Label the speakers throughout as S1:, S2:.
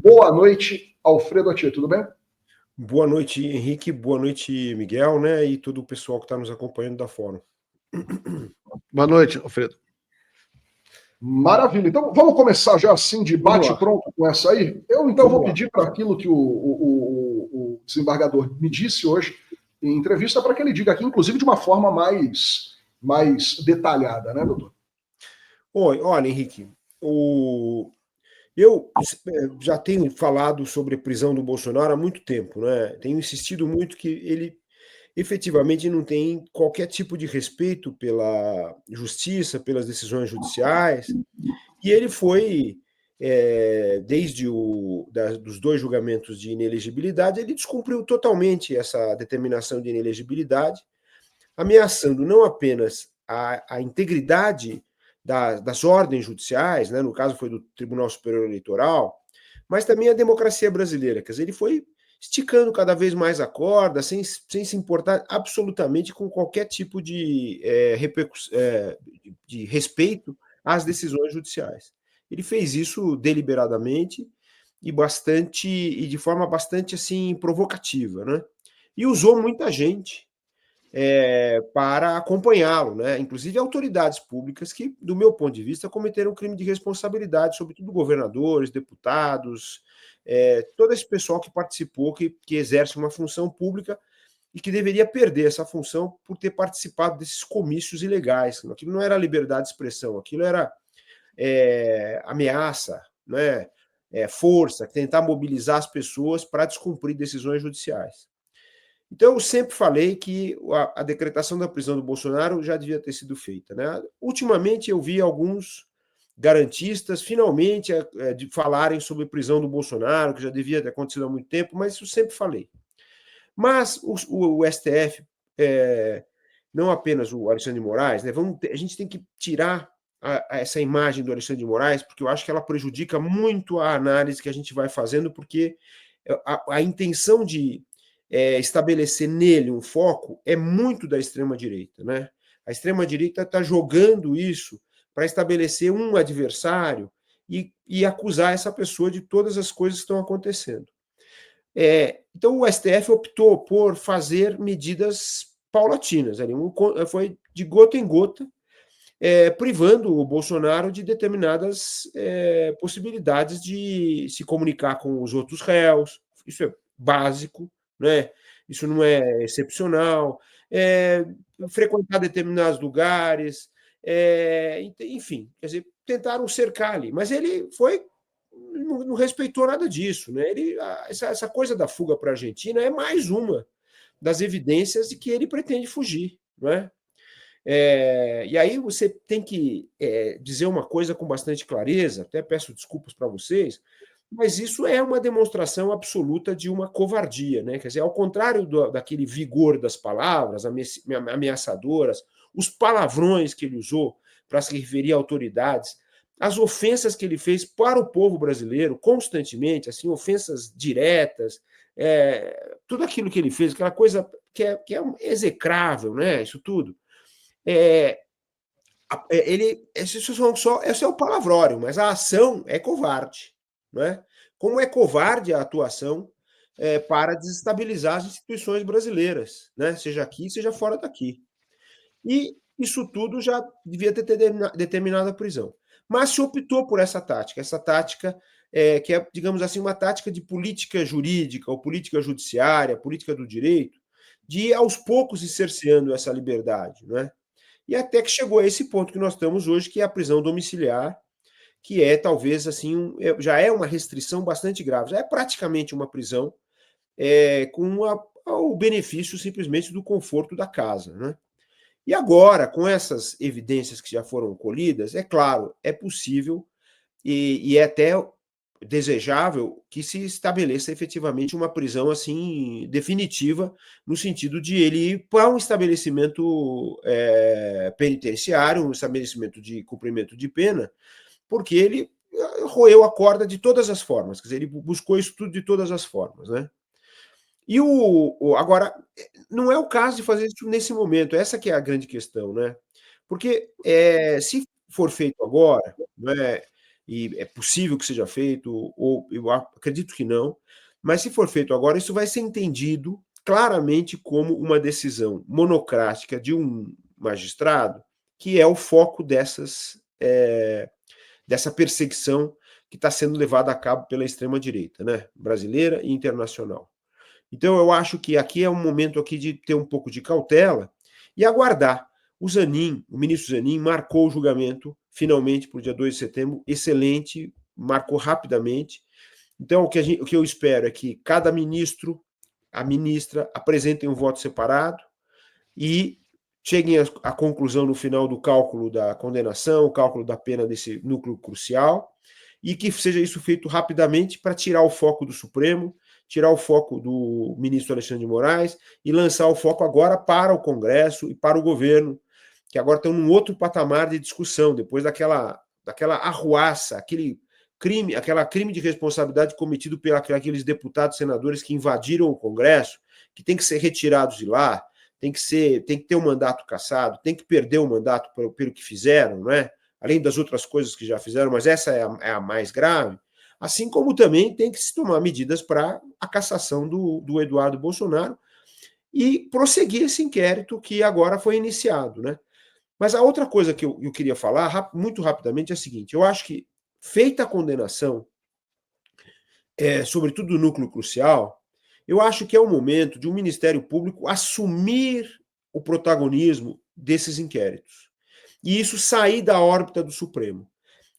S1: Boa noite, Alfredo Atier, tudo bem?
S2: Boa noite, Henrique. Boa noite, Miguel, né? E todo o pessoal que está nos acompanhando da Fórum.
S3: Boa noite, Alfredo.
S1: Maravilha. Então, vamos começar já assim, de
S2: Vamos lá.
S1: bate-pronto com essa aí? Eu, então, vou
S2: Vamos lá.
S1: pedir para aquilo que o desembargador me disse hoje em entrevista, para que ele diga aqui, inclusive, de uma forma mais detalhada, né, doutor?
S2: Olha, Henrique, eu já tenho falado sobre a prisão do Bolsonaro há muito tempo, né? Tenho insistido muito que ele efetivamente não tem qualquer tipo de respeito pela justiça, pelas decisões judiciais, e ele foi, desde dos dois julgamentos de inelegibilidade, ele descumpriu totalmente essa determinação de inelegibilidade, ameaçando não apenas a integridade das ordens judiciais, né, no caso foi do Tribunal Superior Eleitoral, mas também a democracia brasileira. Quer dizer, ele foi esticando cada vez mais a corda, sem se importar absolutamente com qualquer tipo de respeito às decisões judiciais. Ele fez isso deliberadamente e de forma bastante assim provocativa, né? E usou muita gente para acompanhá-lo, né? Inclusive autoridades públicas que, do meu ponto de vista, cometeram crime de responsabilidade, sobretudo governadores, deputados, todo esse pessoal que participou, que exerce uma função pública e que deveria perder essa função por ter participado desses comícios ilegais. Aquilo não era liberdade de expressão, aquilo era ameaça, né? Força, tentar mobilizar as pessoas para descumprir decisões judiciais. Então, eu sempre falei que a decretação da prisão do Bolsonaro já devia ter sido feita, né? Ultimamente, eu vi alguns garantistas finalmente de falarem sobre prisão do Bolsonaro, que já devia ter acontecido há muito tempo, mas isso sempre falei. Mas o STF, não apenas o Alexandre de Moraes, né? A gente tem que tirar essa imagem do Alexandre de Moraes, porque eu acho que ela prejudica muito a análise que a gente vai fazendo, porque a intenção de estabelecer nele um foco é muito da extrema-direita, né? A extrema-direita está jogando isso para estabelecer um adversário e acusar essa pessoa de todas as coisas que estão acontecendo. Então, o STF optou por fazer medidas paulatinas, foi de gota em gota, privando o Bolsonaro de determinadas possibilidades de se comunicar com os outros réus. Isso é básico, né? Isso não é excepcional. Frequentar determinados lugares, enfim, quer dizer, tentaram cercar ali, mas ele não respeitou nada disso, né? Essa coisa da fuga para a Argentina é mais uma das evidências de que ele pretende fugir, não é? E aí você tem que dizer uma coisa com bastante clareza, até peço desculpas para vocês, mas isso é uma demonstração absoluta de uma covardia, né? Quer dizer, ao contrário daquele vigor das palavras ameaçadoras, os palavrões que ele usou para se referir a autoridades, as ofensas que ele fez para o povo brasileiro constantemente, assim, ofensas diretas, tudo aquilo que ele fez, aquela coisa que é execrável, né? Isso tudo. Esse é o palavrório, mas a ação é covarde, não é? Como é covarde a atuação para desestabilizar as instituições brasileiras, né? Seja aqui, seja fora daqui. E isso tudo já devia ter determinado a prisão. Mas se optou por essa tática que é, digamos assim, uma tática de política jurídica ou política judiciária, política do direito, de ir aos poucos ir cerceando essa liberdade, não é? E até que chegou a esse ponto que nós estamos hoje, que é a prisão domiciliar, que talvez assim já é uma restrição bastante grave, já é praticamente uma prisão com o benefício simplesmente do conforto da casa, né? E agora, com essas evidências que já foram colhidas, é claro, é possível e é até desejável que se estabeleça efetivamente uma prisão assim definitiva, no sentido de ele ir para um estabelecimento penitenciário, um estabelecimento de cumprimento de pena, porque ele roeu a corda de todas as formas, quer dizer, ele buscou isso tudo de todas as formas, né? E agora, não é o caso de fazer isso nesse momento, essa que é a grande questão, né? Porque se for feito agora, né, e é possível que seja feito, ou eu acredito que não, mas se for feito agora, isso vai ser entendido claramente como uma decisão monocrática de um magistrado, que é o foco dessa perseguição que está sendo levada a cabo pela extrema-direita, né, brasileira e internacional. Então, eu acho que aqui é um momento aqui de ter um pouco de cautela e aguardar. O ministro Zanin, marcou o julgamento, finalmente, para o dia 2 de setembro, excelente, marcou rapidamente. Então, o que eu espero é que cada ministro, a ministra, apresentem um voto separado e cheguem à conclusão no final do cálculo da condenação, o cálculo da pena desse núcleo crucial, e que seja isso feito rapidamente para tirar o foco do Supremo, tirar o foco do ministro Alexandre de Moraes e lançar o foco agora para o Congresso e para o governo, que agora estão num outro patamar de discussão, depois daquela arruaça, aquele crime de responsabilidade cometido por aqueles deputados e senadores que invadiram o Congresso, que tem que ser retirados de lá, tem que ter um mandato cassado, tem que perder o mandato pelo que fizeram, não é? Além das outras coisas que já fizeram, mas essa é a mais grave. Assim como também tem que se tomar medidas para a cassação do Eduardo Bolsonaro e prosseguir esse inquérito que agora foi iniciado, né? Mas a outra coisa que eu queria falar muito rapidamente é a seguinte: eu acho que, feita a condenação, sobretudo do núcleo crucial, eu acho que é o momento de um Ministério Público assumir o protagonismo desses inquéritos. E isso sair da órbita do Supremo.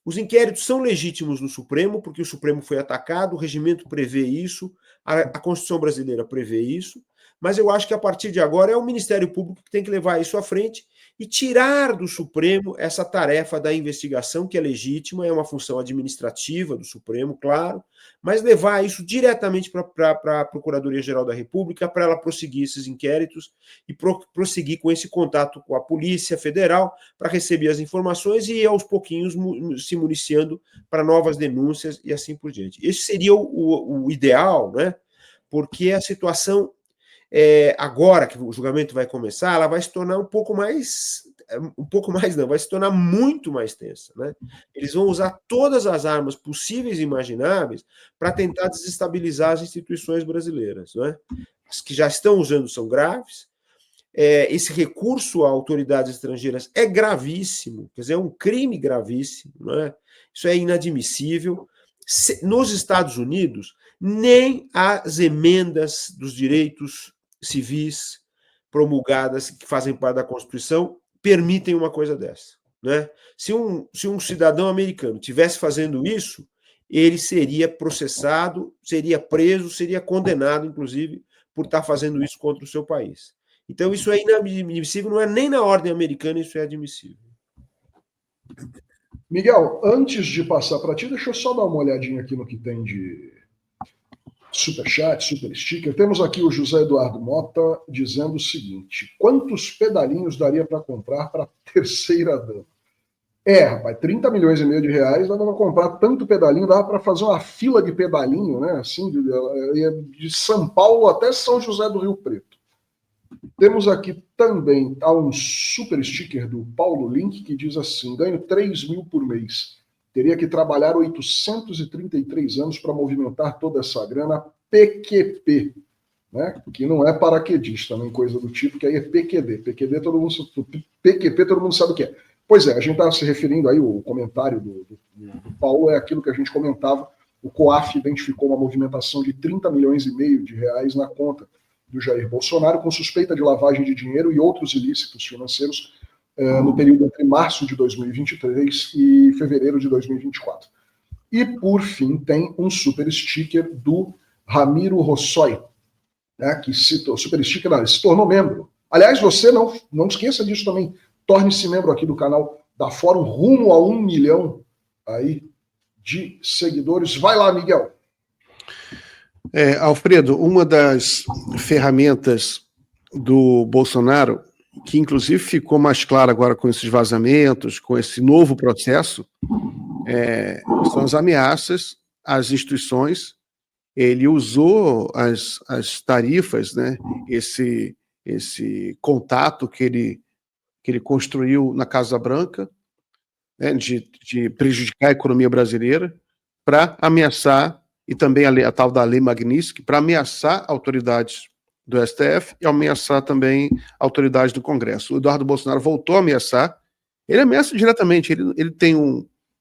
S2: Os inquéritos são legítimos no Supremo, porque o Supremo foi atacado, o regimento prevê isso, a Constituição brasileira prevê isso, mas eu acho que a partir de agora é o Ministério Público que tem que levar isso à frente e tirar do Supremo essa tarefa da investigação, que é legítima, é uma função administrativa do Supremo, claro, mas levar isso diretamente para a Procuradoria-Geral da República, para ela prosseguir esses inquéritos e prosseguir com esse contato com a Polícia Federal para receber as informações e ir aos pouquinhos se municiando para novas denúncias e assim por diante. Esse seria o ideal, né? Porque a situação, agora que o julgamento vai começar, ela vai se tornar vai se tornar muito mais tensa, né? Eles vão usar todas as armas possíveis e imagináveis para tentar desestabilizar as instituições brasileiras, né? As que já estão usando são graves. Esse recurso a autoridades estrangeiras é gravíssimo, quer dizer, é um crime gravíssimo, né? Isso é inadmissível. Nos Estados Unidos, nem as emendas dos direitos civis promulgadas, que fazem parte da Constituição, permitem uma coisa dessa, né? Se um cidadão americano estivesse fazendo isso, ele seria processado, seria preso, seria condenado, inclusive, por estar fazendo isso contra o seu país. Então, isso é inadmissível, não é nem na ordem americana, isso é admissível.
S1: Miguel, antes de passar para ti, deixa eu só dar uma olhadinha aqui no que tem de superchat, super sticker. Temos aqui o José Eduardo Mota dizendo o seguinte: quantos pedalinhos daria para comprar para a terceira dama? Rapaz, 30 milhões e meio de reais dava para comprar tanto pedalinho, dava para fazer uma fila de pedalinho, né? Assim, de São Paulo até São José do Rio Preto. Temos aqui também um super sticker do Paulo Link que diz assim: ganho 3 mil por mês. Teria que trabalhar 833 anos para movimentar toda essa grana. PQP, né? Que não é paraquedista, nem coisa do tipo, que aí é PQD. PQP todo mundo sabe o que é. Pois é, a gente está se referindo aí, o comentário do Paulo é aquilo que a gente comentava. O COAF identificou uma movimentação de 30 milhões e meio de reais na conta do Jair Bolsonaro, com suspeita de lavagem de dinheiro e outros ilícitos financeiros no período entre março de 2023 e fevereiro de 2024. E, por fim, tem um super sticker do Ramiro Rossoy, né, que se tornou membro. Aliás, você não esqueça disso também. Torne-se membro aqui do canal da Fórum, rumo a 1 milhão aí de seguidores. Vai lá, Miguel.
S3: Alfredo, uma das ferramentas do Bolsonaro, que inclusive ficou mais clara agora com esses vazamentos, com esse novo processo, são as ameaças às instituições. Ele usou as tarifas, né, esse contato que ele construiu na Casa Branca, né, de prejudicar a economia brasileira, para ameaçar, e também a tal da Lei Magnitsky, para ameaçar autoridades do STF e ameaçar também autoridades do Congresso. O Eduardo Bolsonaro voltou a ameaçar, ele ameaça diretamente, ele tem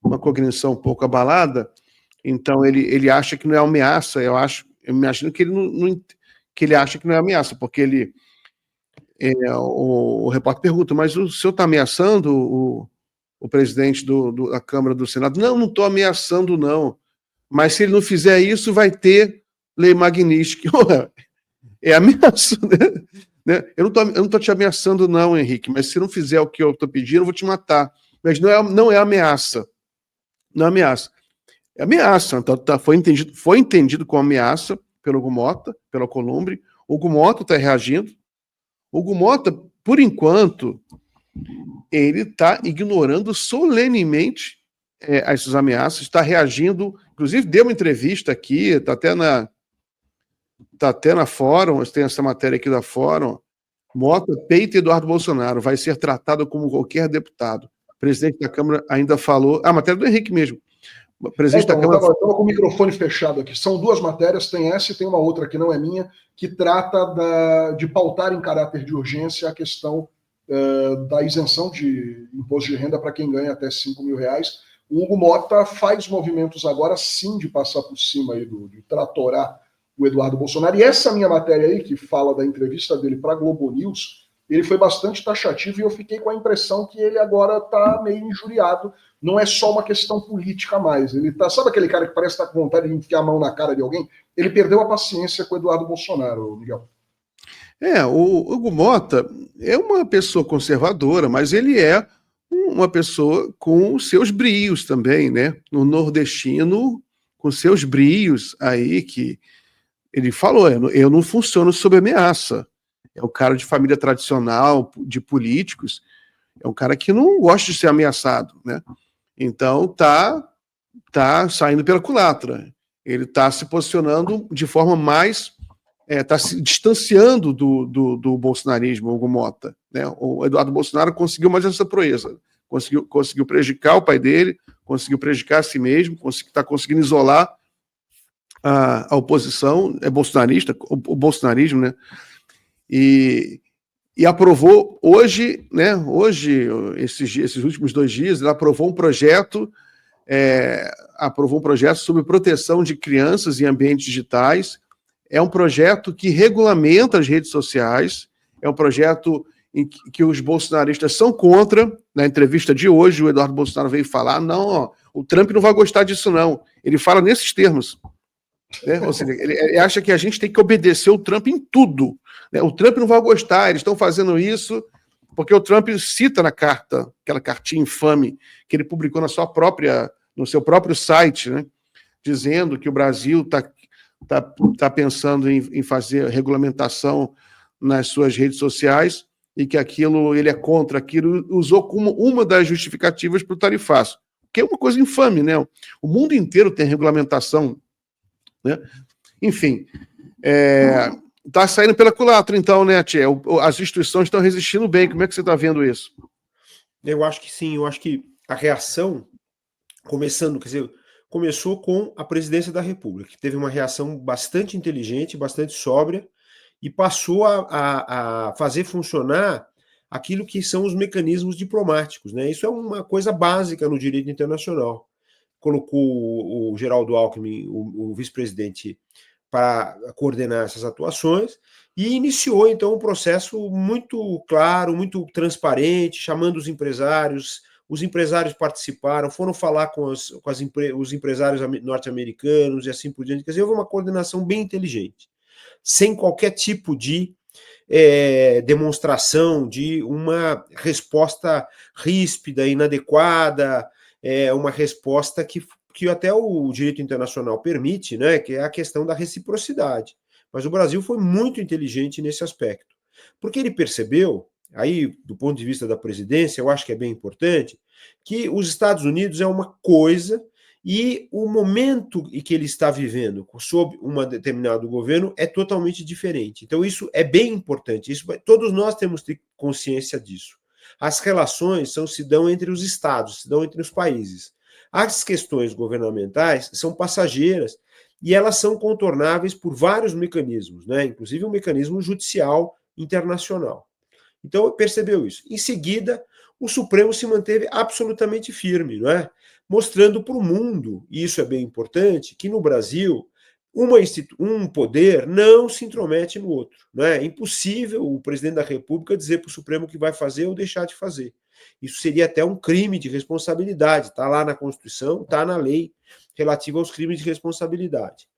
S3: uma cognição um pouco abalada, então ele acha que não é ameaça, eu imagino que ele que ele acha que não é ameaça, porque o repórter pergunta, mas o senhor está ameaçando o presidente da Câmara do Senado? Não estou ameaçando, não. Mas se ele não fizer isso, vai ter Lei Magnitsky. É ameaça, né? Eu não estou te ameaçando, não, Henrique, mas se não fizer o que eu estou pedindo, eu vou te matar. Mas não é ameaça. Não é ameaça. É ameaça. Então, foi entendido como ameaça pelo Hugo Mota, pelo Alcolumbre. O Hugo Mota está reagindo. O Hugo Mota, por enquanto, ele está ignorando solenemente essas ameaças, está reagindo, inclusive deu uma entrevista aqui, está até na Fórum, tem essa matéria aqui da Fórum, Mota peita Eduardo Bolsonaro, vai ser tratado como qualquer deputado. O presidente da Câmara ainda falou, a matéria do Henrique mesmo, o presidente da Câmara...
S1: Eu estava com o microfone fechado aqui, são duas matérias, tem essa e tem uma outra que não é minha, que trata de pautar em caráter de urgência a questão da isenção de imposto de renda para quem ganha até R$5.000. O Hugo Mota faz movimentos agora sim de passar por cima aí de tratorar o Eduardo Bolsonaro. E essa minha matéria aí, que fala da entrevista dele para a Globo News, ele foi bastante taxativo e eu fiquei com a impressão que ele agora está meio injuriado. Não é só uma questão política mais. Ele tá, sabe aquele cara que parece estar com vontade de enfiar a mão na cara de alguém? Ele perdeu a paciência com o Eduardo Bolsonaro, Miguel.
S3: O Hugo Mota é uma pessoa conservadora, mas ele é uma pessoa com seus brios também, né? No nordestino, com seus brios aí, que ele falou, eu não funciono sob ameaça. É um cara de família tradicional, de políticos, é um cara que não gosta de ser ameaçado, né? Então tá saindo pela culatra. Ele está se posicionando de forma mais... está se distanciando do bolsonarismo, Hugo Mota, né? O Eduardo Bolsonaro conseguiu mais essa proeza. Conseguiu prejudicar o pai dele, conseguiu prejudicar a si mesmo, está conseguindo isolar a oposição, bolsonarista, o bolsonarismo, né? E aprovou hoje, né? Hoje, esses últimos 2 dias, ele aprovou um projeto sobre proteção de crianças em ambientes digitais. É um projeto que regulamenta as redes sociais, é um projeto em que os bolsonaristas são contra. Na entrevista de hoje, o Eduardo Bolsonaro veio falar, não, o Trump não vai gostar disso, não. Ele fala nesses termos. Né? Ou seja, ele acha que a gente tem que obedecer o Trump em tudo. Né? O Trump não vai gostar, eles estão fazendo isso porque o Trump cita na carta, aquela cartinha infame que ele publicou no seu próprio site, né? Dizendo que o Brasil está pensando em fazer regulamentação nas suas redes sociais e que ele é contra aquilo, usou como uma das justificativas para o tarifaço, que é uma coisa infame, né? O mundo inteiro tem regulamentação, né? Enfim, está saindo pela culatra, então, né, Tia? As instituições estão resistindo bem. Como é que você está vendo isso?
S2: Eu acho que sim, eu acho que a reação, começou com a presidência da República, que teve uma reação bastante inteligente, bastante sóbria, e passou a fazer funcionar aquilo que são os mecanismos diplomáticos, né? Isso é uma coisa básica no direito internacional. Colocou o Geraldo Alckmin, o vice-presidente, para coordenar essas atuações e iniciou, então, um processo muito claro, muito transparente, chamando os empresários participaram, foram falar com os empresários norte-americanos e assim por diante. Quer dizer, houve uma coordenação bem inteligente, sem qualquer tipo de demonstração de uma resposta ríspida, inadequada, uma resposta que até o direito internacional permite, né, que é a questão da reciprocidade. Mas o Brasil foi muito inteligente nesse aspecto, porque ele percebeu, aí, do ponto de vista da presidência, eu acho que é bem importante, que os Estados Unidos é uma coisa e o momento em que ele está vivendo sob um determinado governo é totalmente diferente. Então isso é bem importante, todos nós temos que ter consciência disso. As relações se dão entre os estados, se dão entre os países. As questões governamentais são passageiras e elas são contornáveis por vários mecanismos, né? Inclusive o mecanismo judicial internacional. Então, percebeu isso. Em seguida, o Supremo se manteve absolutamente firme, não é? Mostrando para o mundo, e isso é bem importante, que no Brasil um poder não se intromete no outro. Não é? É impossível o presidente da República dizer para o Supremo o que vai fazer ou deixar de fazer. Isso seria até um crime de responsabilidade. Está lá na Constituição, está na lei relativa aos crimes de responsabilidade.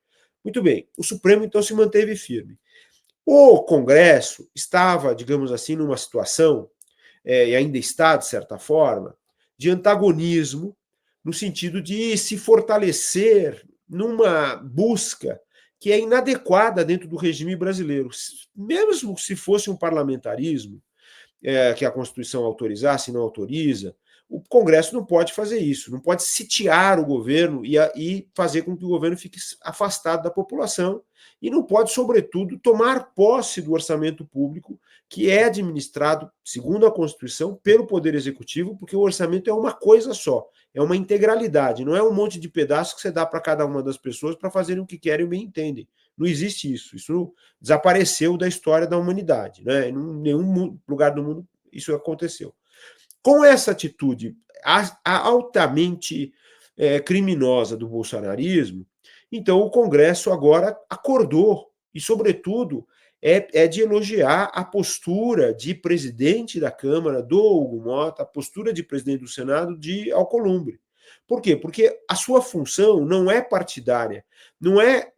S2: Muito bem, o Supremo então se manteve firme. O Congresso estava, digamos assim, numa situação, e ainda está, de certa forma, de antagonismo, no sentido de se fortalecer numa busca que é inadequada dentro do regime brasileiro. Mesmo se fosse um parlamentarismo, que a Constituição autorizasse, não autoriza, o Congresso não pode fazer isso, não pode sitiar o governo e fazer com que o governo fique afastado da população, e não pode, sobretudo, tomar posse do orçamento público, que é administrado, segundo a Constituição, pelo Poder Executivo, porque o orçamento é uma coisa só, é uma integralidade, não é um monte de pedaços que você dá para cada uma das pessoas para fazerem o que querem e bem entendem. Não existe isso. Isso desapareceu da história da humanidade, né? Em nenhum lugar do mundo isso aconteceu. Com essa atitude altamente criminosa do bolsonarismo, então o Congresso agora acordou, e, sobretudo, é de elogiar a postura de presidente da Câmara, do Hugo Mota, a postura de presidente do Senado, de Alcolumbre. Por quê? Porque a sua função não é partidária, não é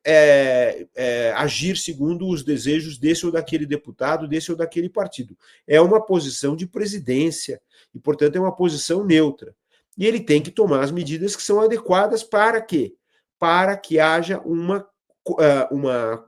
S2: agir segundo os desejos desse ou daquele deputado, desse ou daquele partido. É uma posição de presidência e, portanto, é uma posição neutra. E ele tem que tomar as medidas que são adequadas para quê? Para que haja uma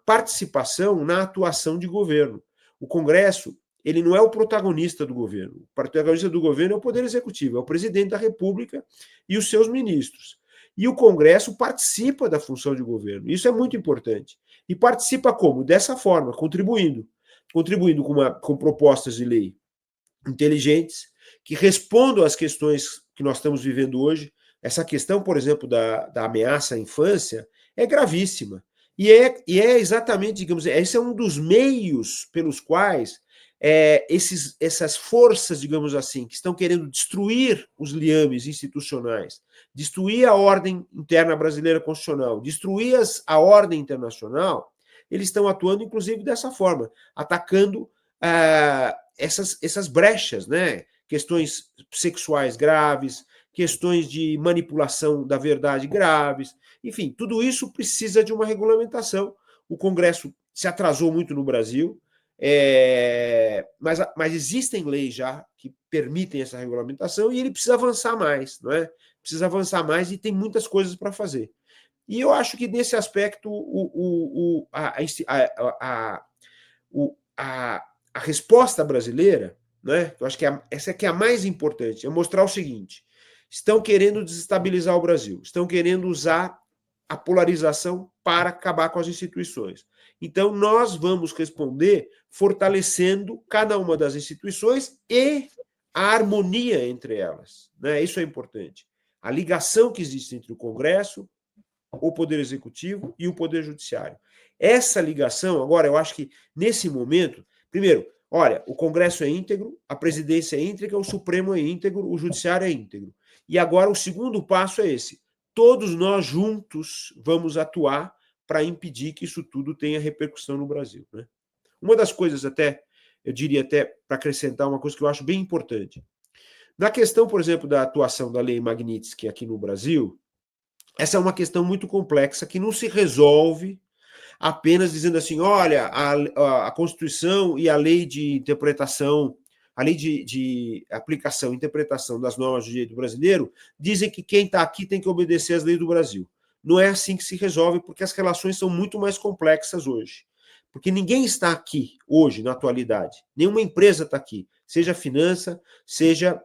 S2: participação na atuação de governo. O Congresso, ele não é o protagonista do governo. O protagonista do governo é o Poder Executivo, é o presidente da República e os seus ministros. E o Congresso participa da função de governo. Isso é muito importante. E participa como? Dessa forma, contribuindo com propostas de lei inteligentes, que respondam às questões que nós estamos vivendo hoje. Essa questão, por exemplo, da ameaça à infância é gravíssima. E é exatamente, digamos, esse é um dos meios pelos quais essas forças, digamos assim, que estão querendo destruir os liames institucionais, destruir a ordem interna brasileira constitucional, destruir a ordem internacional, eles estão atuando, inclusive, dessa forma, atacando essas brechas, né? Questões sexuais graves, questões de manipulação da verdade graves, enfim, tudo isso precisa de uma regulamentação. O Congresso se atrasou muito no Brasil, mas existem leis já que permitem essa regulamentação e ele precisa avançar mais, não é? Precisa avançar mais e tem muitas coisas para fazer. E eu acho que nesse aspecto a resposta brasileira, né? Eu acho que essa aqui é a mais importante, é mostrar o seguinte: estão querendo desestabilizar o Brasil, estão querendo usar a polarização para acabar com as instituições. Então, nós vamos responder fortalecendo cada uma das instituições e a harmonia entre elas, né? Isso é importante. A ligação que existe entre o Congresso, o Poder Executivo e o Poder Judiciário. Essa ligação, agora, eu acho que nesse momento, primeiro, olha, o Congresso é íntegro, a presidência é íntegra, o Supremo é íntegro, o Judiciário é íntegro. E agora o segundo passo é esse: todos nós juntos vamos atuar para impedir que isso tudo tenha repercussão no Brasil, né? Uma das coisas até, eu diria até, para acrescentar uma coisa que eu acho bem importante. Na questão, por exemplo, da atuação da Lei Magnitsky aqui no Brasil, essa é uma questão muito complexa que não se resolve apenas dizendo assim, olha, a Constituição e a lei de interpretação, a lei de aplicação e interpretação das normas do direito brasileiro dizem que quem está aqui tem que obedecer às leis do Brasil. Não é assim que se resolve, porque as relações são muito mais complexas hoje. Porque ninguém está aqui hoje, na atualidade. Nenhuma empresa está aqui, seja finança, seja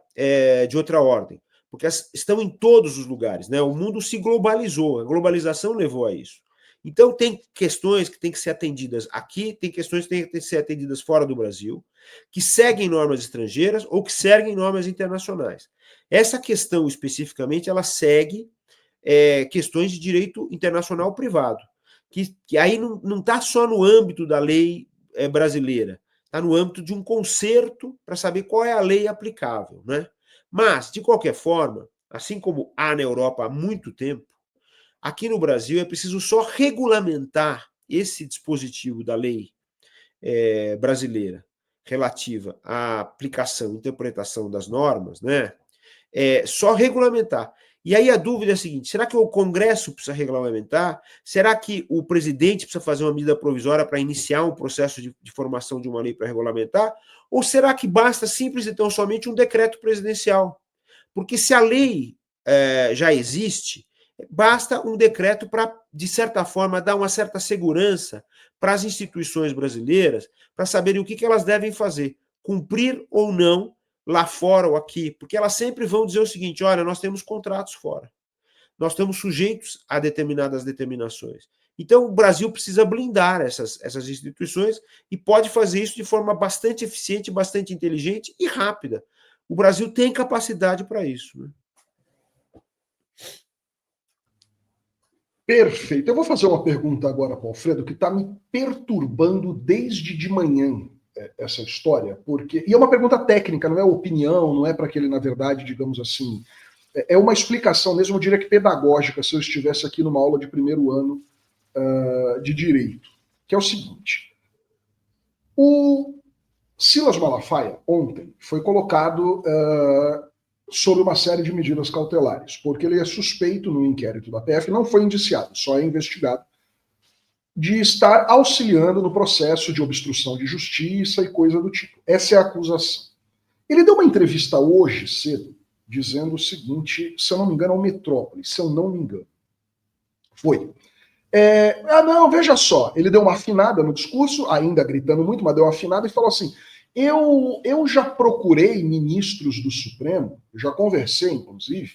S2: de outra ordem. Porque estão em todos os lugares, né? O mundo se globalizou, a globalização levou a isso. Então, tem questões que têm que ser atendidas aqui, tem questões que têm que ser atendidas fora do Brasil, que seguem normas estrangeiras ou que seguem normas internacionais. Essa questão, especificamente, ela segue questões de direito internacional privado, que aí não está só no âmbito da lei brasileira, está no âmbito de um concerto para saber qual é a lei aplicável, né? Mas, de qualquer forma, assim como há na Europa há muito tempo, aqui no Brasil é preciso só regulamentar esse dispositivo da lei brasileira relativa à aplicação e interpretação das normas, né? Só regulamentar. E aí a dúvida é a seguinte: será que o Congresso precisa regulamentar? Será que o presidente precisa fazer uma medida provisória para iniciar um processo de formação de uma lei para regulamentar? Ou será que basta simples e tão somente um decreto presidencial? Porque se a lei já existe, basta um decreto para, de certa forma, dar uma certa segurança para as instituições brasileiras, para saberem o que elas devem fazer, cumprir ou não, lá fora ou aqui, porque elas sempre vão dizer o seguinte: olha, nós temos contratos fora, nós estamos sujeitos a determinadas determinações. Então, o Brasil precisa blindar essas instituições e pode fazer isso de forma bastante eficiente, bastante inteligente e rápida. O Brasil tem capacidade para isso, né?
S1: Perfeito. Eu vou fazer uma pergunta agora para o Alfredo, que está me perturbando desde de manhã, essa história, porque... E é uma pergunta técnica, não é opinião, não é para que ele, na verdade, digamos assim... É uma explicação mesmo, eu diria que pedagógica, se eu estivesse aqui numa aula de primeiro ano de Direito, que é o seguinte. O Silas Malafaia, ontem, foi colocado sob uma série de medidas cautelares, porque ele é suspeito no inquérito da PF, não foi indiciado, só é investigado, de estar auxiliando no processo de obstrução de justiça e coisa do tipo. Essa é a acusação. Ele deu uma entrevista hoje cedo, dizendo o seguinte, se eu não me engano, ao Metrópole, se eu não me engano. Foi. Não, veja só, ele deu uma afinada no discurso, ainda gritando muito, mas deu uma afinada e falou assim: eu já procurei ministros do Supremo, já conversei, inclusive,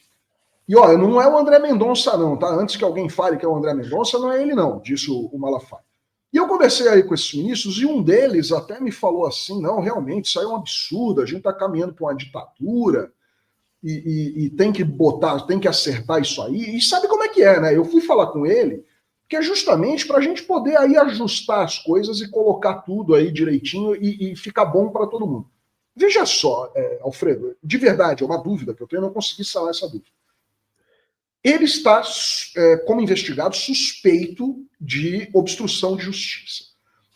S1: e olha, não é o André Mendonça não, tá? Antes que alguém fale que é o André Mendonça, não é ele não, disse o Malafaia. E eu conversei aí com esses ministros e um deles até me falou assim: não, realmente, isso aí é um absurdo, a gente está caminhando para uma ditadura e tem que botar, tem que acertar isso aí. E sabe como é que é, né? Eu fui falar com ele, que é justamente para a gente poder aí ajustar as coisas e colocar tudo aí direitinho e ficar bom para todo mundo. Veja só, Alfredo, de verdade, é uma dúvida que eu tenho, eu não consegui sanar essa dúvida. Ele está, como investigado, suspeito de obstrução de justiça.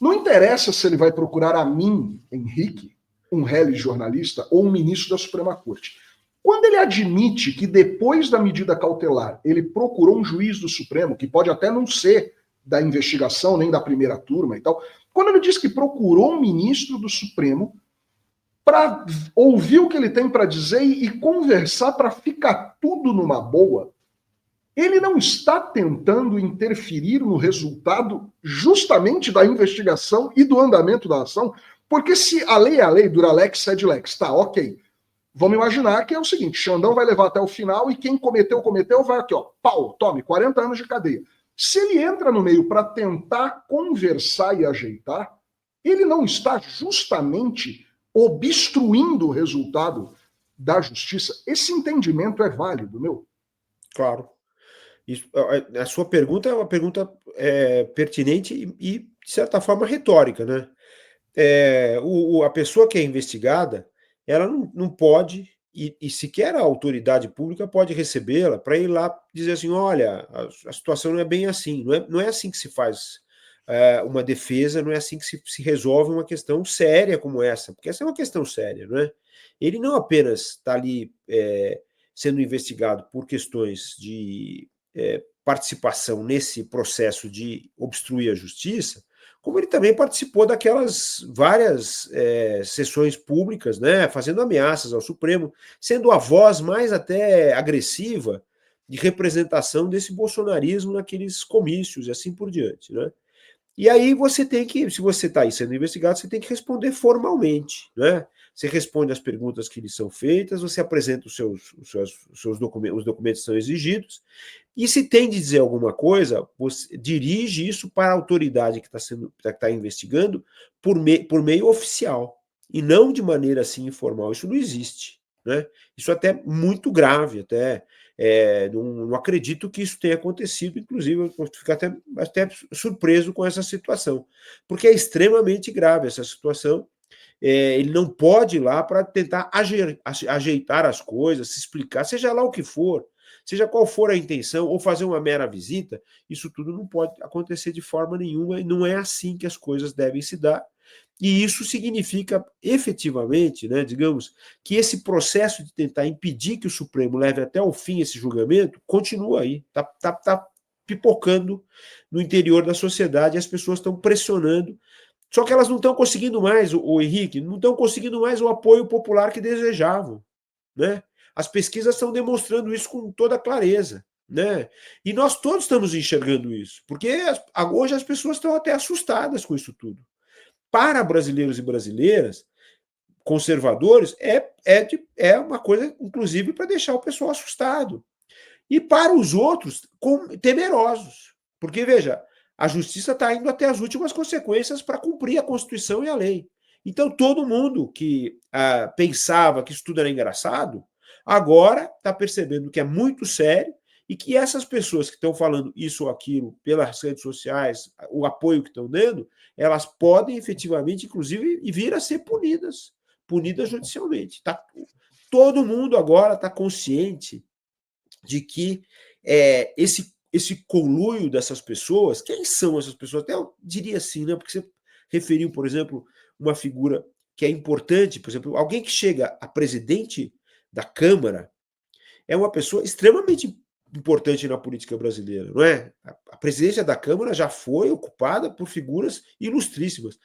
S1: Não interessa se ele vai procurar a mim, Henrique, um réis jornalista, ou um ministro da Suprema Corte. Quando ele admite que depois da medida cautelar ele procurou um juiz do Supremo, que pode até não ser da investigação, nem da primeira turma e tal, quando ele diz que procurou um ministro do Supremo para ouvir o que ele tem para dizer e conversar para ficar tudo numa boa, ele não está tentando interferir no resultado justamente da investigação e do andamento da ação, porque se a lei é a lei, dura lex, sed lex, tá, ok. Vamos imaginar que é o seguinte: Xandão vai levar até o final e quem cometeu, vai aqui, ó, pau, tome, 40 anos de cadeia. Se ele entra no meio para tentar conversar e ajeitar, ele não está justamente obstruindo o resultado da justiça. Esse entendimento é válido, meu?
S2: Claro. Isso, a sua pergunta é uma pergunta pertinente e, de certa forma, retórica, né? A pessoa que é investigada, ela não pode, e sequer a autoridade pública pode recebê-la para ir lá dizer assim: olha, a situação não é bem assim, não é assim que se faz uma defesa, não é assim que se resolve uma questão séria como essa, porque essa é uma questão séria, não é? Ele não apenas está ali sendo investigado por questões de participação nesse processo de obstruir a justiça, como ele também participou daquelas várias sessões públicas, né, fazendo ameaças ao Supremo, sendo a voz mais até agressiva de representação desse bolsonarismo naqueles comícios e assim por diante, né? E aí você tem que, se você está aí sendo investigado, você tem que responder formalmente, né? Você responde às perguntas que lhe são feitas, você apresenta os documentos que são exigidos, E se tem de dizer alguma coisa, você dirige isso para a autoridade que está investigando por meio oficial, e não de maneira assim informal. Isso não existe, né? Isso até é muito grave, não acredito que isso tenha acontecido, inclusive eu fico até surpreso com essa situação, porque é extremamente grave essa situação. Ele não pode ir lá para tentar ajeitar as coisas, se explicar, seja lá o que for, seja qual for a intenção, ou fazer uma mera visita, isso tudo não pode acontecer de forma nenhuma, e não é assim que as coisas devem se dar. E isso significa, efetivamente, né, digamos, que esse processo de tentar impedir que o Supremo leve até o fim esse julgamento continua aí, está pipocando no interior da sociedade, e as pessoas estão pressionando. Só que elas não estão conseguindo mais, o Henrique, não estão conseguindo mais o apoio popular que desejavam, né? As pesquisas estão demonstrando isso com toda clareza, né? E nós todos estamos enxergando isso, porque hoje as pessoas estão até assustadas com isso tudo. Para brasileiros e brasileiras, conservadores, é uma coisa, inclusive, para deixar o pessoal assustado. E para os outros, temerosos. Porque, veja, a justiça está indo até as últimas consequências para cumprir a Constituição e a lei. Então, todo mundo que pensava que isso tudo era engraçado, agora está percebendo que é muito sério e que essas pessoas que estão falando isso ou aquilo pelas redes sociais, o apoio que estão dando, elas podem efetivamente, inclusive, vir a ser punidas judicialmente. Todo mundo agora está consciente de que esse conluio dessas pessoas, quem são essas pessoas? Até eu diria assim, né? Porque você referiu, por exemplo, uma figura que é importante, por exemplo, alguém que chega a presidente da Câmara é uma pessoa extremamente importante na política brasileira, não é? A presidência da Câmara já foi ocupada por figuras ilustríssimas.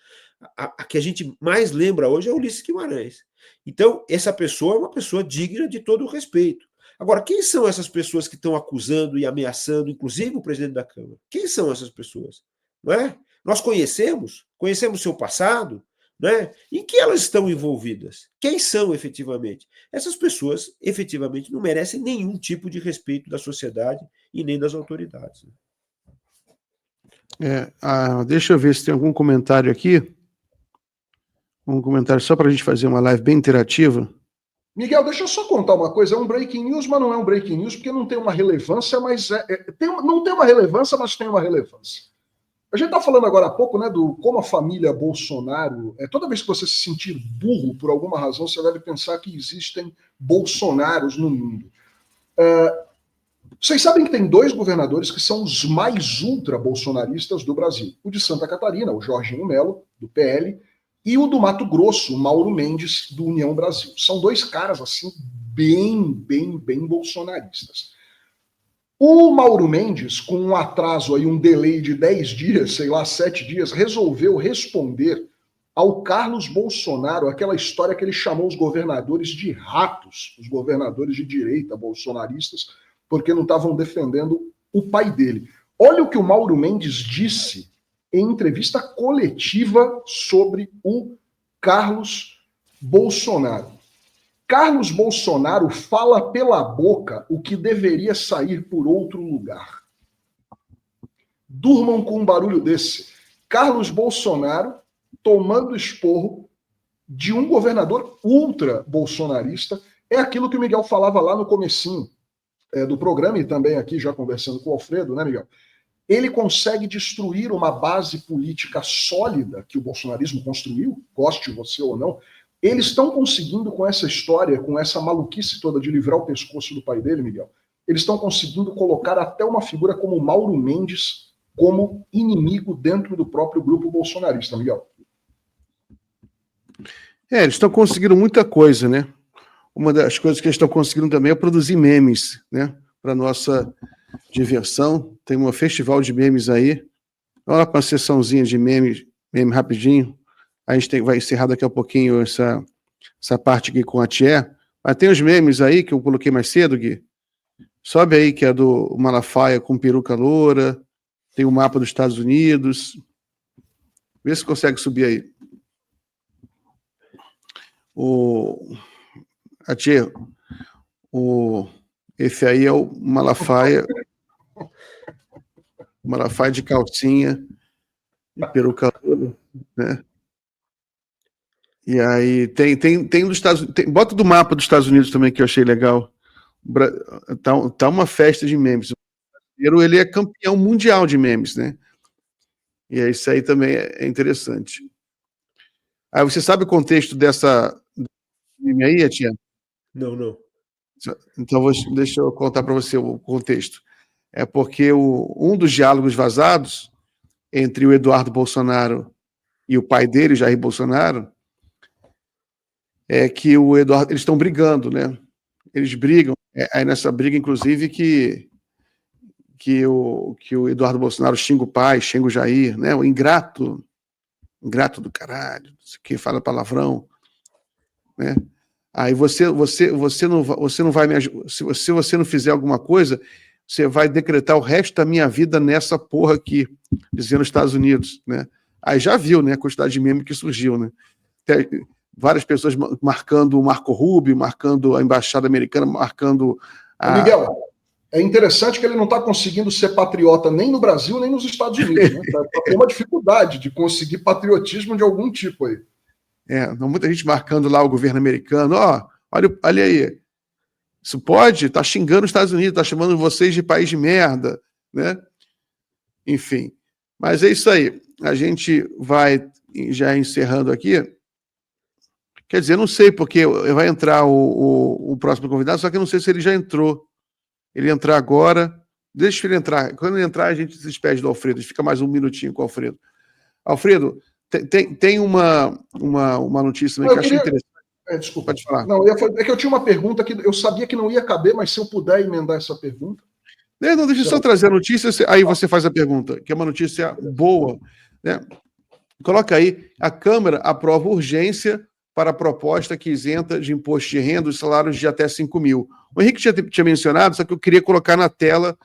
S2: A que a gente mais lembra hoje é Ulisses Guimarães. Então, essa pessoa é uma pessoa digna de todo o respeito. Agora, quem são essas pessoas que estão acusando e ameaçando, inclusive o presidente da Câmara? Quem são essas pessoas? Não é? Nós conhecemos o seu passado, né? Em que elas estão envolvidas? Quem são efetivamente? Essas pessoas efetivamente não merecem nenhum tipo de respeito da sociedade e nem das autoridades.
S3: Deixa eu ver se tem algum comentário aqui. Um comentário só para a gente fazer uma live bem interativa.
S1: Miguel, deixa eu só contar uma coisa. É um breaking news, mas não é um breaking news, porque não tem uma relevância, mas não tem uma relevância, mas tem uma relevância. A gente está falando agora há pouco, né, do como a família Bolsonaro, toda vez que você se sentir burro por alguma razão, você deve pensar que existem Bolsonaros no mundo. Vocês sabem que tem 2 governadores que são os mais ultra-bolsonaristas do Brasil. O de Santa Catarina, o Jorginho Melo, do PL, e o do Mato Grosso, o Mauro Mendes, do União Brasil. São 2 caras, assim, bem bolsonaristas. O Mauro Mendes, com um atraso aí, um delay de 10 dias, sei lá, 7 dias, resolveu responder ao Carlos Bolsonaro, aquela história que ele chamou os governadores de ratos, os governadores de direita bolsonaristas, porque não estavam defendendo o pai dele. Olha o que o Mauro Mendes disse em entrevista coletiva sobre o Carlos Bolsonaro. Carlos Bolsonaro fala pela boca o que deveria sair por outro lugar. Durmam com um barulho desse. Carlos Bolsonaro tomando esporro de um governador ultra-bolsonarista. É aquilo que o Miguel falava lá no comecinho do programa, e também aqui já conversando com o Alfredo, né, Miguel? Ele consegue destruir uma base política sólida que o bolsonarismo construiu, goste você ou não. Eles estão conseguindo, com essa história, com essa maluquice toda de livrar o pescoço do pai dele, Miguel, eles estão conseguindo colocar até uma figura como Mauro Mendes como inimigo dentro do próprio grupo bolsonarista, Miguel.
S3: Eles estão conseguindo muita coisa, né? Uma das coisas que eles estão conseguindo também é produzir memes, né? Para nossa diversão. Tem um festival de memes aí. Olha para uma sessãozinha de meme rapidinho. A gente vai encerrar daqui a pouquinho essa parte aqui com a Thier. Mas tem os memes aí que eu coloquei mais cedo, Gui. Sobe aí, que é do Malafaia com peruca loura. Tem o mapa dos Estados Unidos. Vê se consegue subir aí. A Thier, esse aí é o Malafaia Malafaia de calcinha e peruca, né? E aí tem dos Estados Unidos, bota do mapa dos Estados Unidos também que eu achei legal. Tá uma festa de memes. O brasileiro, ele é campeão mundial de memes, né? E isso aí também é interessante. Aí você sabe o contexto dessa meme aí, Etienne?
S2: Não.
S3: Então deixa eu contar para você o contexto. É porque um dos diálogos vazados entre o Eduardo Bolsonaro e o pai dele, Jair Bolsonaro, é que o Eduardo, eles estão brigando, né? Eles brigam. Aí nessa briga, inclusive, que o Eduardo Bolsonaro xinga o pai, xinga o Jair, né? O ingrato do caralho, que fala palavrão, né? Aí você não vai me ajudar. Se você não fizer alguma coisa, você vai decretar o resto da minha vida nessa porra aqui, dizendo Estados Unidos, né? Aí já viu, né, a quantidade de meme que surgiu, né? Várias pessoas marcando o Marco Rubio, marcando a embaixada americana, marcando a...
S1: Miguel, é interessante que ele não está conseguindo ser patriota nem no Brasil, nem nos Estados Unidos, né? Tá com uma dificuldade de conseguir patriotismo de algum tipo aí.
S3: Muita gente marcando lá o governo americano, olha aí, isso pode? Tá xingando os Estados Unidos, tá chamando vocês de país de merda, né? Enfim, mas é isso aí. A gente vai já encerrando aqui. Quer dizer, eu não sei, porque vai entrar o próximo convidado, só que eu não sei se ele já entrou. Ele entrar agora, deixa ele entrar. Quando ele entrar, a gente se despede do Alfredo, a gente fica mais um minutinho com o Alfredo. Alfredo, tem uma notícia também que eu achei interessante.
S1: Desculpa.
S3: Pode falar.
S1: Não, é que eu tinha uma pergunta que eu sabia que não ia caber, mas se eu puder emendar essa pergunta.
S3: Não, deixa eu só trazer a notícia, aí você faz a pergunta, que é uma notícia boa, né? Coloca aí, a Câmara aprova urgência para a proposta que isenta de imposto de renda os salários de até 5 mil. O Henrique tinha mencionado, só que eu queria colocar na tela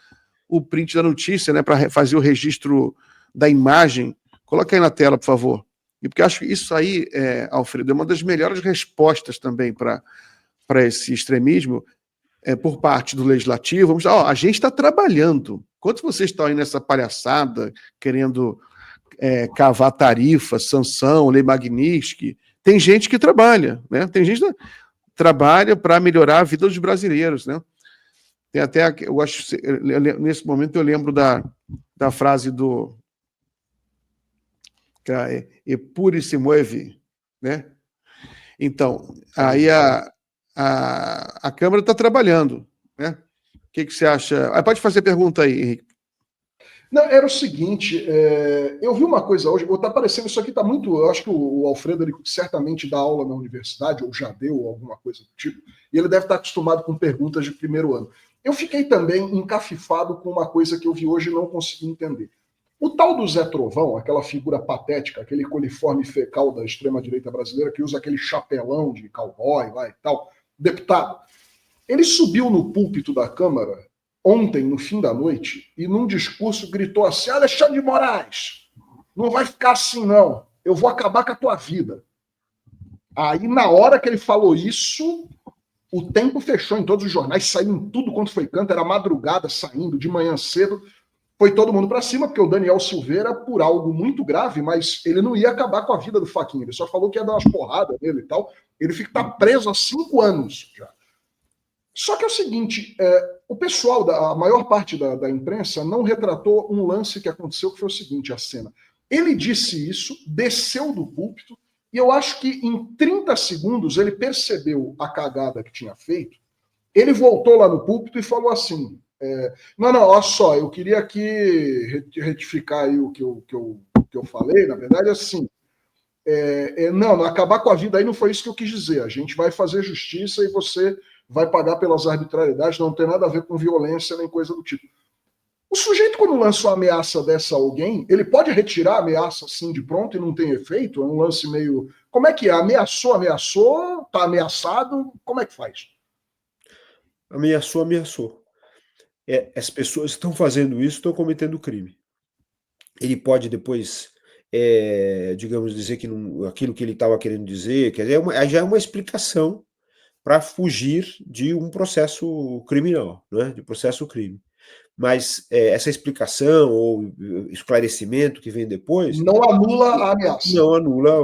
S3: o print da notícia, né, para fazer o registro da imagem. Coloca aí na tela, por favor. E porque acho que isso aí, Alfredo, é uma das melhores respostas também para esse extremismo por parte do Legislativo. A gente está trabalhando. Enquanto vocês estão aí nessa palhaçada, querendo cavar tarifa, sanção, lei Magnitsky, tem gente que trabalha, né? Tem gente que trabalha para melhorar a vida dos brasileiros, né? Tem até, eu acho, nesse momento eu lembro da frase do "E pure se mueve", né? Então, aí a Câmara está trabalhando, né? O que você acha? Pode fazer pergunta aí, Henrique.
S1: Não, era o seguinte, eu vi uma coisa hoje, está aparecendo isso aqui, está muito. Eu acho que o Alfredo ele certamente dá aula na universidade, ou já deu alguma coisa do tipo, e ele deve estar acostumado com perguntas de primeiro ano. Eu fiquei também encafifado com uma coisa que eu vi hoje e não consegui entender. O tal do Zé Trovão, aquela figura patética, aquele coliforme fecal da extrema-direita brasileira que usa aquele chapelão de cowboy lá e tal, deputado, ele subiu no púlpito da Câmara ontem, no fim da noite, e num discurso gritou assim: Alexandre de Moraes, não vai ficar assim não, eu vou acabar com a tua vida. Aí, na hora que ele falou isso, o tempo fechou em todos os jornais, saiu em tudo quanto foi canto, era madrugada saindo, de manhã cedo, foi todo mundo para cima, porque o Daniel Silveira, por algo muito grave, mas ele não ia acabar com a vida do Fachin, ele só falou que ia dar umas porradas nele e tal, ele fica preso há 5 anos já. Só que é o seguinte, o pessoal, a maior parte da imprensa não retratou um lance que aconteceu, que foi o seguinte, a cena. Ele disse isso, desceu do púlpito, e eu acho que em 30 segundos ele percebeu a cagada que tinha feito, ele voltou lá no púlpito e falou assim, não, olha só, eu queria aqui retificar aí o que eu falei, na verdade, assim, não, acabar com a vida aí não foi isso que eu quis dizer, a gente vai fazer justiça e você vai pagar pelas arbitrariedades, não tem nada a ver com violência nem coisa do tipo. O sujeito, quando lança uma ameaça dessa a alguém, ele pode retirar a ameaça assim de pronto e não tem efeito? É um lance meio... Como é que é? Ameaçou, tá ameaçado, como é que faz?
S2: Ameaçou. As pessoas que estão fazendo isso estão cometendo crime. Ele pode depois, digamos, dizer que não, aquilo que ele estava querendo dizer, quer dizer, já é uma explicação para fugir de um processo criminal, né? De processo crime. mas essa explicação ou esclarecimento que vem depois
S1: não anula a ameaça.
S2: Não anula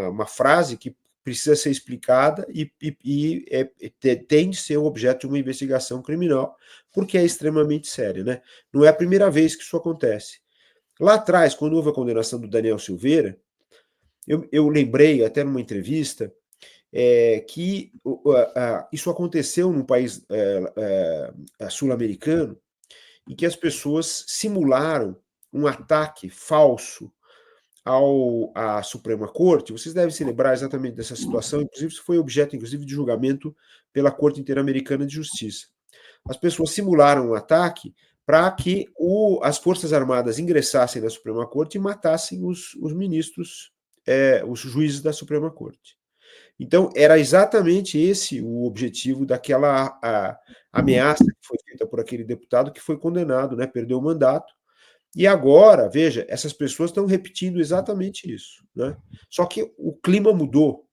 S2: uma frase que precisa ser explicada e tem de ser objeto de uma investigação criminal, porque é extremamente séria, né? Não é a primeira vez que isso acontece. Lá atrás, quando houve a condenação do Daniel Silveira, eu lembrei, até numa entrevista, que isso aconteceu num país sul-americano, em que as pessoas simularam um ataque falso à Suprema Corte. Vocês devem se lembrar exatamente dessa situação, inclusive isso foi objeto inclusive de julgamento pela Corte Interamericana de Justiça. As pessoas simularam um ataque para que as Forças Armadas ingressassem na Suprema Corte e matassem os ministros, os juízes da Suprema Corte. Então, era exatamente esse o objetivo daquela ameaça que foi feita por aquele deputado que foi condenado, né, perdeu o mandato. E agora, veja, essas pessoas estão repetindo exatamente isso, né? Só que o clima mudou,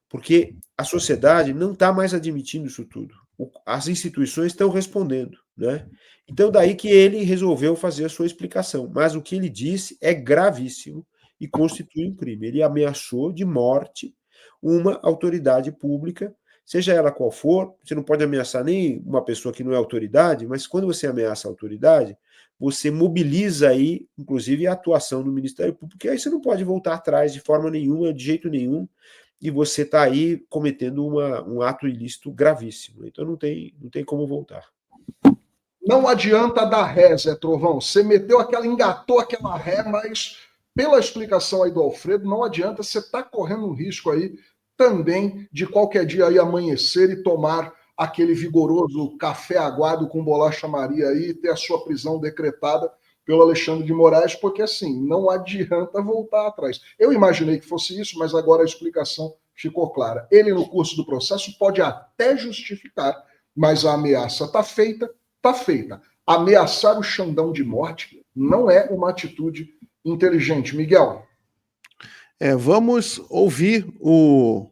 S2: porque a sociedade não está mais admitindo isso tudo. As instituições estão respondendo, né? Então, daí que ele resolveu fazer a sua explicação. Mas o que ele disse é gravíssimo e constitui um crime. Ele ameaçou de morte uma autoridade pública, seja ela qual for. Você não pode ameaçar nem uma pessoa que não é autoridade, mas quando você ameaça a autoridade, você mobiliza aí, inclusive, a atuação do Ministério Público, porque aí você não pode voltar atrás de forma nenhuma, de jeito nenhum, e você está aí cometendo um ato ilícito gravíssimo. Então não tem como voltar.
S1: Não adianta dar ré, Zé Trovão. Você engatou aquela ré, mas pela explicação aí do Alfredo, não adianta, você está correndo um risco aí também de qualquer dia aí amanhecer e tomar aquele vigoroso café aguado com bolacha Maria aí e ter a sua prisão decretada pelo Alexandre de Moraes, porque assim, não adianta voltar atrás. Eu imaginei que fosse isso, mas agora a explicação ficou clara. Ele, no curso do processo, pode até justificar, mas a ameaça está feita, está feita. Ameaçar o Xandão de morte não é uma atitude inteligente. Miguel?
S3: Vamos ouvir o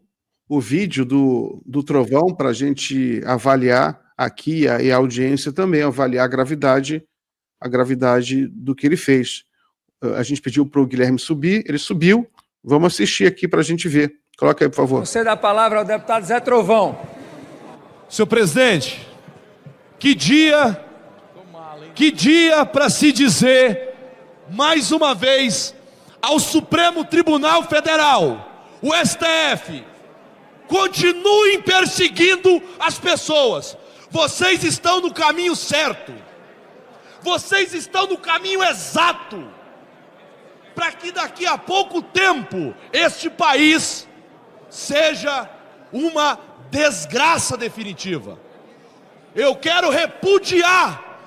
S3: vídeo do Trovão para a gente avaliar aqui e a audiência também avaliar a gravidade do que ele fez. A gente pediu para o Guilherme subir, ele subiu. Vamos assistir aqui para a gente ver. Coloca aí, por favor.
S4: Você dá a palavra ao deputado Zé Trovão.
S5: Senhor presidente, que dia para se dizer, mais uma vez, ao Supremo Tribunal Federal, o STF, continuem perseguindo as pessoas. Vocês estão no caminho certo. Vocês estão no caminho exato para que daqui a pouco tempo este país seja uma desgraça definitiva. Eu quero repudiar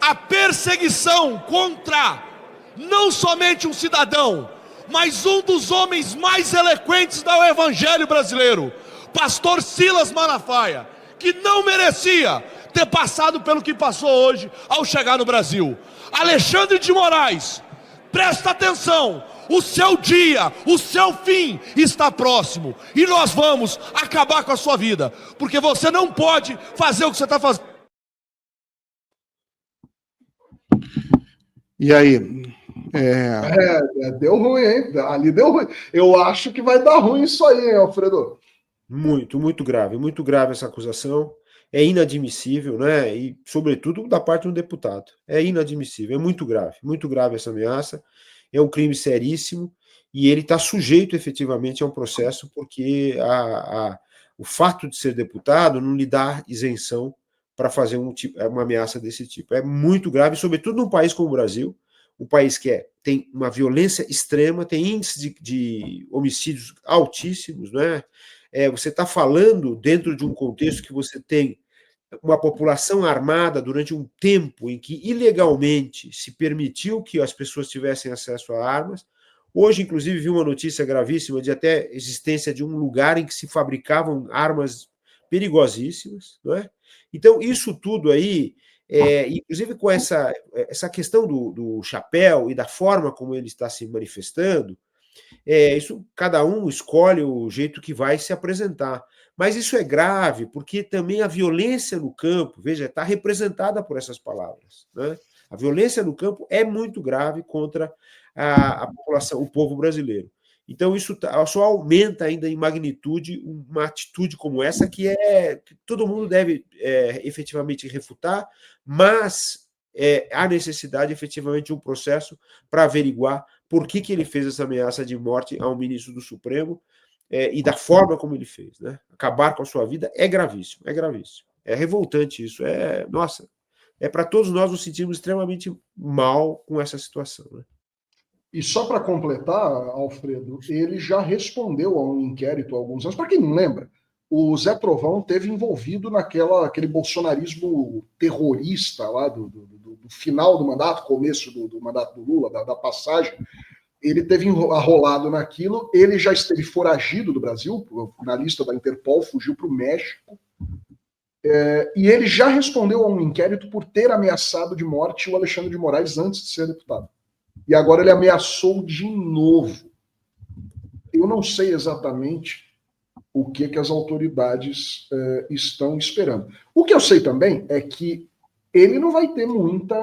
S5: a perseguição contra não somente um cidadão, mas um dos homens mais eloquentes do evangelho brasileiro, pastor Silas Malafaia, que não merecia ter passado pelo que passou hoje ao chegar no Brasil. Alexandre de Moraes, presta atenção, o seu dia, o seu fim está próximo, e nós vamos acabar com a sua vida, porque você não pode fazer o que você está fazendo.
S3: E aí?
S1: Deu ruim, hein? Ali deu ruim. Eu acho que vai dar ruim isso aí, hein, Alfredo?
S2: Muito grave essa acusação. É inadmissível, né? E, sobretudo, da parte de um deputado. É inadmissível, é muito grave essa ameaça. É um crime seríssimo e ele está sujeito, efetivamente, a um processo porque o fato de ser deputado não lhe dá isenção para fazer uma ameaça desse tipo. É muito grave, sobretudo num país como o Brasil, um país que tem uma violência extrema, tem índices de homicídios altíssimos, né? Você está falando dentro de um contexto que você tem uma população armada durante um tempo em que ilegalmente se permitiu que as pessoas tivessem acesso a armas. Hoje, inclusive, vi uma notícia gravíssima de até existência de um lugar em que se fabricavam armas perigosíssimas, não é? Então, isso tudo aí, inclusive com essa questão do chapéu e da forma como ele está se manifestando, Isso cada um escolhe o jeito que vai se apresentar. Mas isso é grave, porque também a violência no campo, veja, está representada por essas palavras, né? A violência no campo é muito grave contra a população, o povo brasileiro. Então, isso só aumenta ainda em magnitude uma atitude como essa, que todo mundo deve efetivamente refutar, mas há necessidade efetivamente de um processo para averiguar por que ele fez essa ameaça de morte ao ministro do Supremo e da forma como ele fez, né? Acabar com a sua vida é gravíssimo, é gravíssimo. É revoltante isso, nossa, para todos nós nos sentimos extremamente mal com essa situação, né?
S1: E só para completar, Alfredo, ele já respondeu a um inquérito há alguns anos. Para quem não lembra, o Zé Trovão esteve envolvido naquele bolsonarismo terrorista lá do final do mandato, começo do mandato do Lula, da passagem. Ele esteve arrolado naquilo, ele já esteve foragido do Brasil, na lista da Interpol, fugiu para o México, e ele já respondeu a um inquérito por ter ameaçado de morte o Alexandre de Moraes antes de ser deputado. E agora ele ameaçou de novo. Eu não sei exatamente o que as autoridades estão esperando. O que eu sei também é que ele não vai ter muita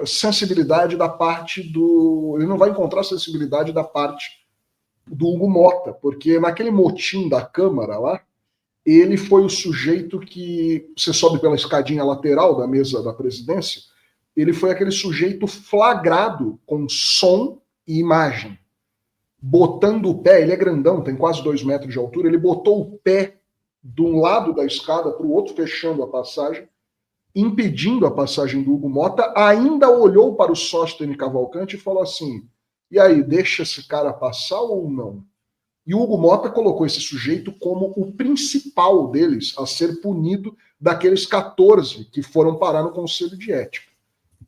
S1: sensibilidade da parte do... Ele não vai encontrar sensibilidade da parte do Hugo Mota, porque naquele motim da Câmara lá, ele foi o sujeito que... Você sobe pela escadinha lateral da mesa da presidência, ele foi aquele sujeito flagrado com som e imagem, botando o pé, ele é grandão, tem quase 2 metros de altura, ele botou o pé de um lado da escada para o outro, fechando a passagem, impedindo a passagem do Hugo Mota, ainda olhou para o Sóstenes Cavalcante e falou assim, e aí, deixa esse cara passar ou não? E o Hugo Mota colocou esse sujeito como o principal deles a ser punido daqueles 14 que foram parar no Conselho de Ética.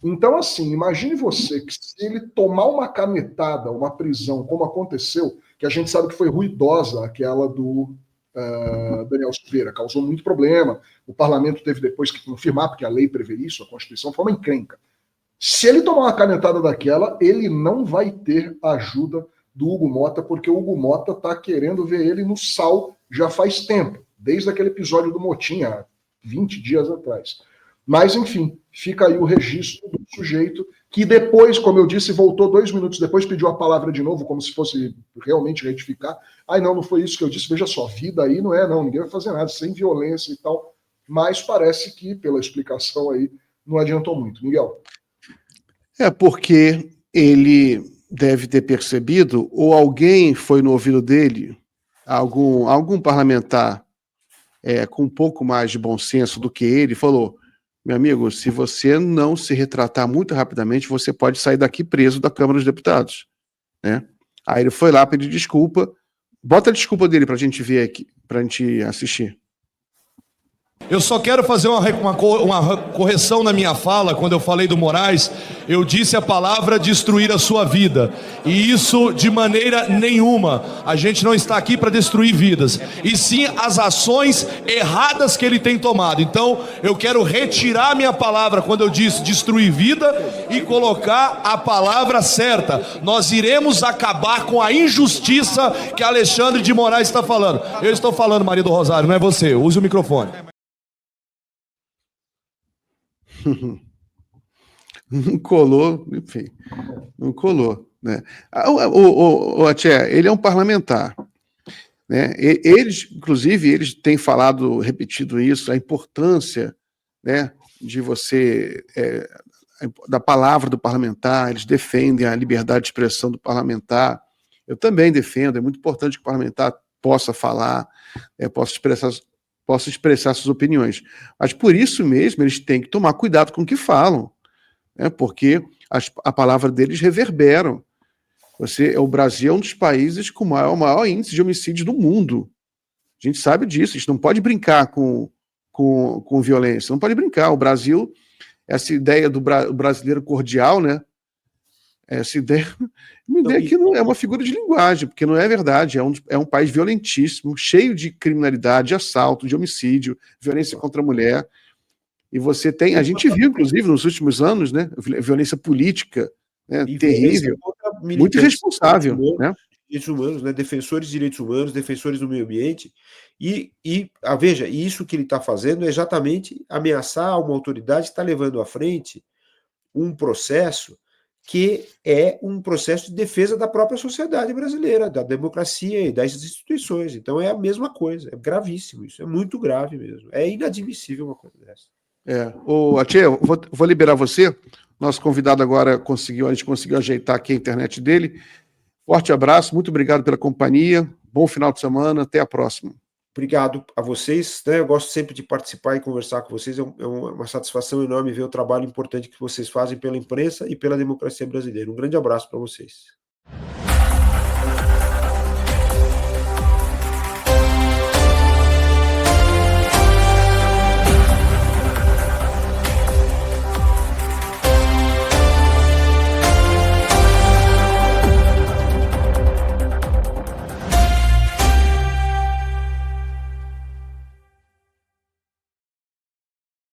S1: Então, assim, imagine você que se ele tomar uma canetada, uma prisão, como aconteceu, que a gente sabe que foi ruidosa, aquela do Daniel Silveira, causou muito problema, o parlamento teve depois que confirmar, porque a lei prevê isso, a Constituição foi uma encrenca. Se ele tomar uma canetada daquela, ele não vai ter ajuda do Hugo Mota, porque o Hugo Mota está querendo ver ele no sal já faz tempo, desde aquele episódio do motim, há 20 dias atrás. Mas, enfim, fica aí o registro do sujeito que depois, como eu disse, voltou 2 minutos depois, pediu a palavra de novo, como se fosse realmente retificar. Ai, não foi isso que eu disse. Veja só, vida aí não é, não. Ninguém vai fazer nada, sem violência e tal. Mas parece que, pela explicação aí, não adiantou muito. Miguel?
S3: Porque ele deve ter percebido, ou alguém foi no ouvido dele, algum parlamentar com um pouco mais de bom senso do que ele, falou, meu amigo, se você não se retratar muito rapidamente, você pode sair daqui preso da Câmara dos Deputados. Né? Aí ele foi lá pedir desculpa. Bota a desculpa dele para a gente ver aqui, para a gente assistir.
S5: Eu só quero fazer uma correção na minha fala. Quando eu falei do Moraes, eu disse a palavra destruir a sua vida. E isso de maneira nenhuma. A gente não está aqui para destruir vidas, e sim as ações erradas que ele tem tomado. Então eu quero retirar a minha palavra quando eu disse destruir vida e colocar a palavra certa. Nós iremos acabar com a injustiça que Alexandre de Moraes está falando. Eu estou falando, Maria do Rosário, não é você. Use o microfone.
S3: Não colou, enfim, não colou, né? O Atché, ele é um parlamentar, né? Inclusive, eles têm falado, repetido isso, a importância, né, de você, da palavra do parlamentar. Eles defendem a liberdade de expressão do parlamentar. Eu também defendo, é muito importante que o parlamentar possa falar, possa expressar suas opiniões. Mas por isso mesmo eles têm que tomar cuidado com o que falam, né? Porque a palavra deles reverberam. O Brasil é um dos países com o maior índice de homicídio do mundo. A gente sabe disso, a gente não pode brincar com violência, não pode brincar. O Brasil, essa ideia do brasileiro cordial, né? Essa ideia, uma ideia que não é uma figura de linguagem, porque não é verdade, é um país violentíssimo, cheio de criminalidade, de assalto, de homicídio, violência contra a mulher. E você tem, a gente viu, inclusive, nos últimos anos, né, violência política, né, terrível, muito irresponsável, né?
S2: Direitos humanos, né, defensores de direitos humanos, defensores do meio ambiente, veja, isso que ele está fazendo é exatamente ameaçar uma autoridade que está levando à frente um processo que é um processo de defesa da própria sociedade brasileira, da democracia e das instituições. Então é a mesma coisa, é gravíssimo isso, é muito grave mesmo, é inadmissível uma coisa dessa.
S3: Atê, eu vou liberar você, nosso convidado agora a gente conseguiu ajeitar aqui a internet dele. Forte abraço, muito obrigado pela companhia, bom final de semana, até a próxima.
S2: Obrigado a vocês, né? Eu gosto sempre de participar e conversar com vocês, é uma satisfação enorme ver o trabalho importante que vocês fazem pela imprensa e pela democracia brasileira. Um grande abraço para vocês.